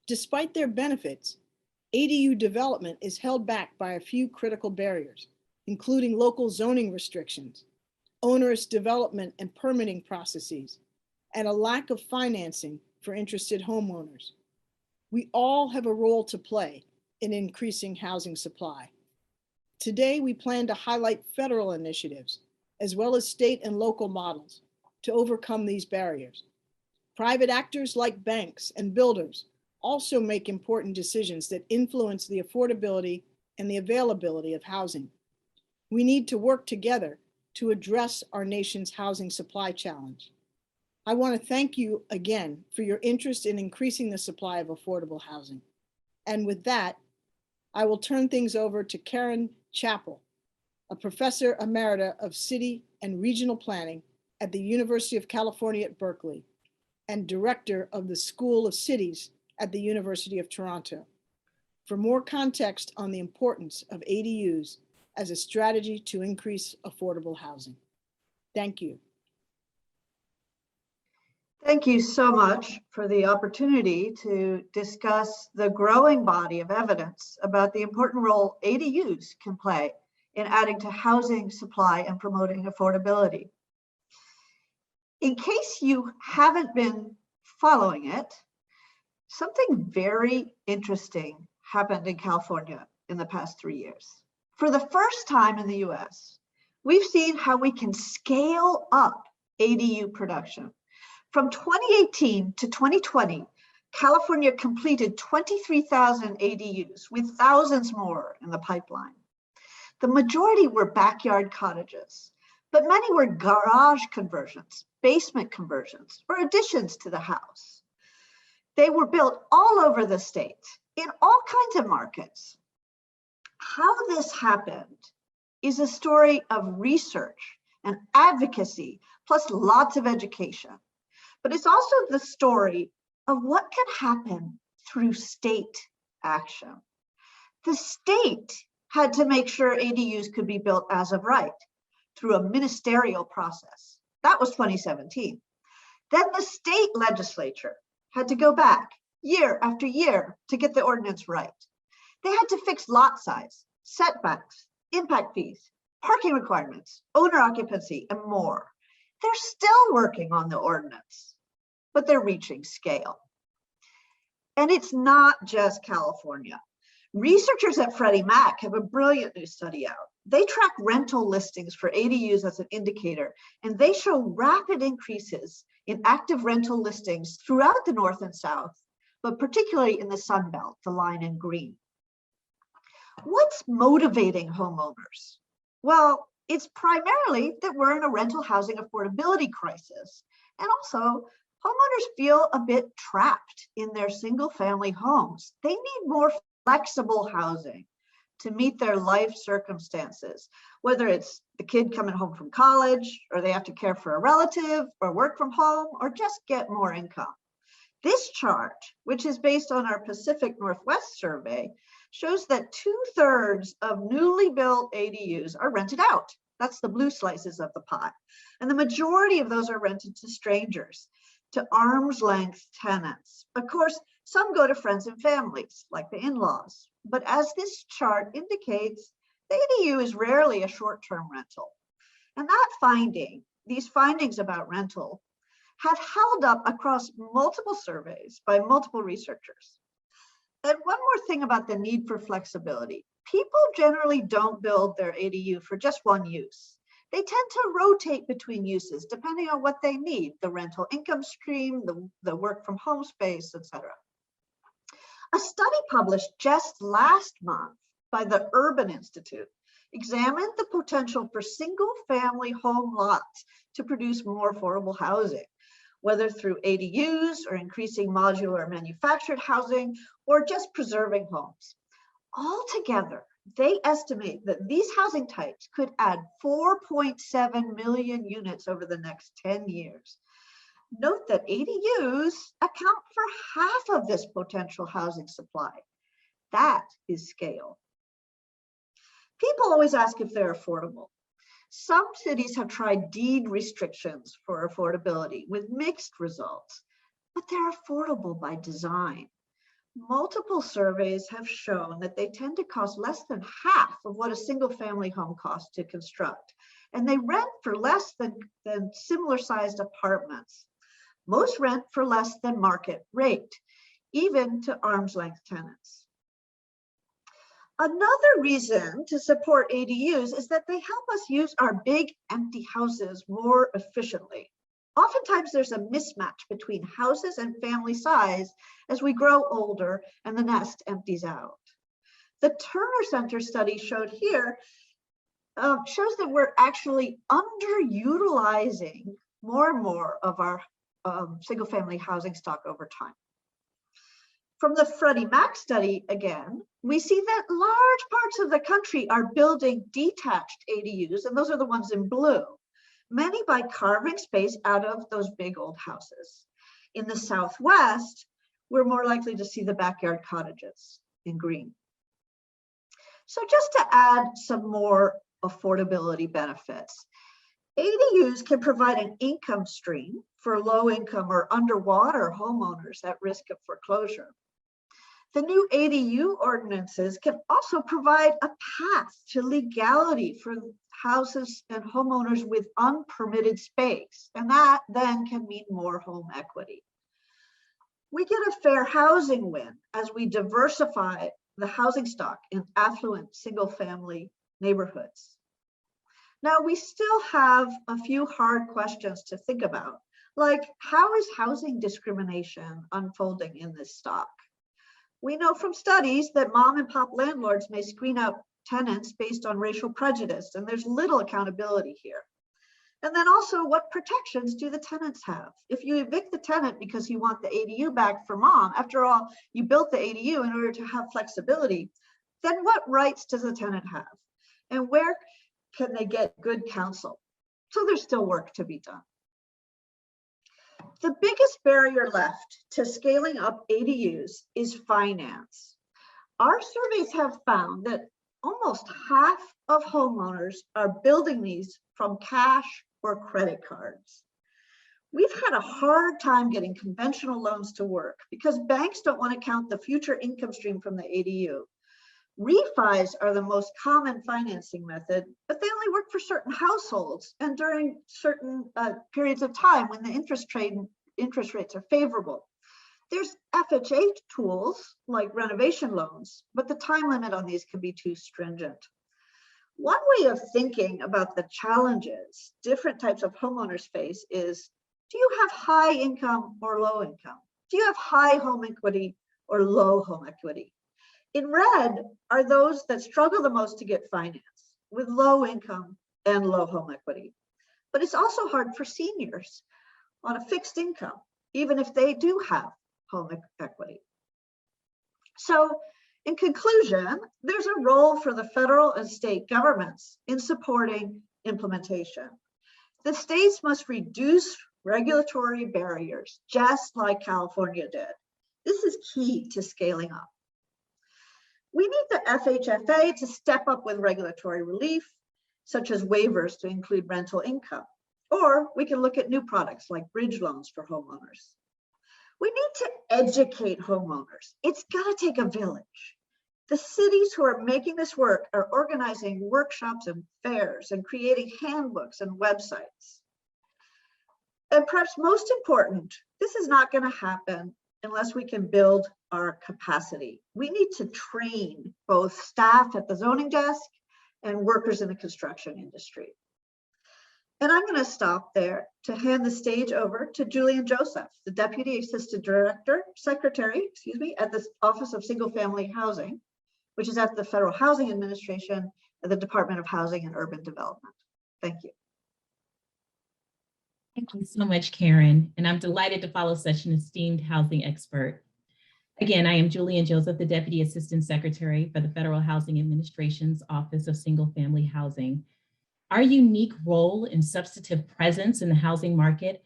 Despite their benefits, ADU development is held back by a few critical barriers, including local zoning restrictions, onerous development and permitting processes, and a lack of financing for interested homeowners. We all have a role to play in increasing housing supply. Today, we plan to highlight federal initiatives, as well as state and local models, to overcome these barriers. Private actors like banks and builders also make important decisions that influence the affordability and the availability of housing. We need to work together to address our nation's housing supply challenge. I want to thank you again for your interest in increasing the supply of affordable housing. And with that, I will turn things over to Karen Chapple, a professor emerita of city and regional planning at the University of California at Berkeley and director of the School of Cities at the University of Toronto, for more context on the importance of ADUs as a strategy to increase affordable housing. Thank you. Thank you so much for the opportunity to discuss the growing body of evidence about the important role ADUs can play in adding to housing supply and promoting affordability. In case you haven't been following it, something very interesting happened in California in the past 3 years. For the first time in the US, we've seen how we can scale up ADU production. From 2018 to 2020, California completed 23,000 ADUs with thousands more in the pipeline. The majority were backyard cottages, but many were garage conversions, basement conversions, or additions to the house. They were built all over the state in all kinds of markets. How this happened is a story of research and advocacy, plus lots of education. But it's also the story of what can happen through state action. The state had to make sure ADUs could be built as of right through a ministerial process. That was 2017. Then the state legislature had to go back year after year to get the ordinance right. They had to fix lot size, setbacks, impact fees, parking requirements, owner occupancy, and more. They're still working on the ordinance, but they're reaching scale. And it's not just California. Researchers at Freddie Mac have a brilliant new study out. They track rental listings for ADUs as an indicator, and they show rapid increases in active rental listings throughout the North and South, but particularly in the Sun Belt, the line in green. What's motivating homeowners? Well, it's primarily that we're in a rental housing affordability crisis. And also, homeowners feel a bit trapped in their single family homes. They need more flexible housing to meet their life circumstances, whether it's the kid coming home from college, or they have to care for a relative, or work from home, or just get more income. This chart, which is based on our Pacific Northwest survey, shows that 2/3 of newly built ADUs are rented out. That's the blue slices of the pie. And the majority of those are rented to strangers, to arm's length tenants. Of course, some go to friends and families, like the in-laws. But as this chart indicates, the ADU is rarely a short-term rental. And these findings about rental, have held up across multiple surveys by multiple researchers. And one more thing about the need for flexibility. People generally don't build their ADU for just one use. They tend to rotate between uses depending on what they need, the rental income stream, the work from home space, etc. A study published just last month by the Urban Institute examined the potential for single family home lots to produce more affordable housing, whether through ADUs or increasing modular manufactured housing or just preserving homes. Altogether, they estimate that these housing types could add 4.7 million units over the next 10 years. Note that ADUs account for half of this potential housing supply. That is scale. People always ask if they're affordable. Some cities have tried deed restrictions for affordability with mixed results, but they're affordable by design. multiple surveys have shown that they tend to cost less than half of what a single family home costs to construct. And they rent for less than similar sized apartments. Most rent for less than market rate, even to arm's length tenants. Another reason to support ADUs is that they help us use our big empty houses more efficiently. Oftentimes there's a mismatch between houses and family size as we grow older and the nest empties out. The Turner Center study showed here shows that we're actually underutilizing more and more of our single family housing stock over time. From the Freddie Mac study, again, we see that large parts of the country are building detached ADUs, and those are the ones in blue, many by carving space out of those big old houses. In the Southwest, we're more likely to see the backyard cottages in green. So just to add some more affordability benefits, ADUs can provide an income stream for low income or underwater homeowners at risk of foreclosure. The new ADU ordinances can also provide a path to legality for houses and homeowners with unpermitted space, and that then can mean more home equity. We get a fair housing win as we diversify the housing stock in affluent single-family neighborhoods. Now, we still have a few hard questions to think about, like how is housing discrimination unfolding in this stock? We know from studies that mom and pop landlords may screen out tenants based on racial prejudice, and there's little accountability here. And then also, what protections do the tenants have? If you evict the tenant because you want the ADU back for mom, after all, you built the ADU in order to have flexibility, then what rights does the tenant have? And where can they get good counsel? So there's still work to be done. The biggest barrier left to scaling up ADUs is finance. Our surveys have found that almost half of homeowners are building these from cash or credit cards. We've had a hard time getting conventional loans to work because banks don't want to count the future income stream from the ADU. Refis are the most common financing method, but they only work for certain households and during certain periods of time when the interest rates are favorable. There's FHA tools like renovation loans, but the time limit on these can be too stringent. One way of thinking about the challenges different types of homeowners face is, do you have high income or low income? Do you have high home equity or low home equity? In red are those that struggle the most to get finance with low income and low home equity. But it's also hard for seniors on a fixed income, even if they do have home equity. So in conclusion, there's a role for the federal and state governments in supporting implementation. The states must reduce regulatory barriers, just like California did. This is key to scaling up. We need the FHFA to step up with regulatory relief, such as waivers to include rental income. Or we can look at new products like bridge loans for homeowners. We need to educate homeowners. It's got to take a village. The cities who are making this work are organizing workshops and fairs and creating handbooks and websites. And perhaps most important, this is not going to happen unless we can build our capacity. We need to train both staff at the zoning desk and workers in the construction industry. And I'm going to stop there to hand the stage over to Julian Joseph, the Deputy Assistant Secretary at the Office of Single Family Housing, which is at the Federal Housing Administration at the Department of Housing and Urban Development. Thank you. Thank you so much, Karen. And I'm delighted to follow such an esteemed housing expert. Again, I am Julian Joseph, the Deputy Assistant Secretary for the Federal Housing Administration's Office of Single Family Housing. Our unique role and substantive presence in the housing market